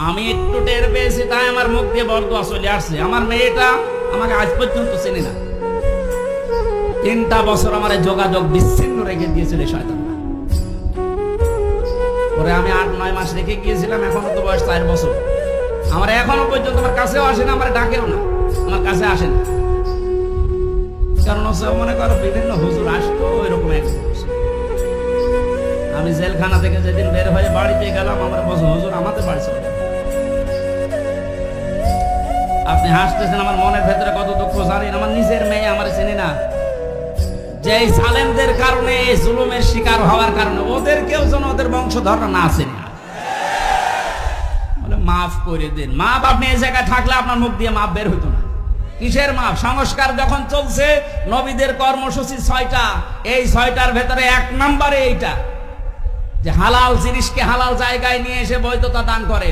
আমি একটু টের পেয়েছি, তাই আমার মুখ দিয়ে বরদোয়া চলে আসছে। আমার মেয়েটা আমাকে আজ পর্যন্ত চেনে না। 3টা বছর আমার যোগাযোগ বিচ্ছিন্ন রেখে দিয়েছিল শয়তানরা। পরে আমি 8-9 মাস রেখে গিয়েছিলাম, এখনো তো বয়স 4 বছর। আমার এখনো পর্যন্ত আমার কাছেও আসে না, আমার ডাকেও না, আমার কাছে আসে না। কারণ মনে করো বিভিন্ন হুজুর আসতো ওইরকম এক। আমি জেলখানা থেকে যেদিন বের হয়ে বাড়িতে গেলাম, আমার বছর হুজুর আমাদের বাড়ি চলে। আপনি হাসতেছেন, আমার মনের ভেতরে কত দুঃখ জানেন। আমার নিজের মেয়ে আমার চেনে না। যে সালেমদের কারণে, জুলুমের শিকার হওয়ার কারণে ওদের কেউ যেন ওদের বংশধররা না চেনে। বলে মাফ করে দিন। মাপ আপনি এই জায়গায় থাকলে আপনার মুখ দিয়ে মাপ বের হতো না। কিসের মাপ? সংস্কার যখন চলছে, নবীদের কর্মসূচি 6টা, এই 6টার ভেতরে 1 নম্বরে এইটা যে হালাল জিনিসকে হালাল জায়গায় নিয়ে এসে বৈধতা দান করেন।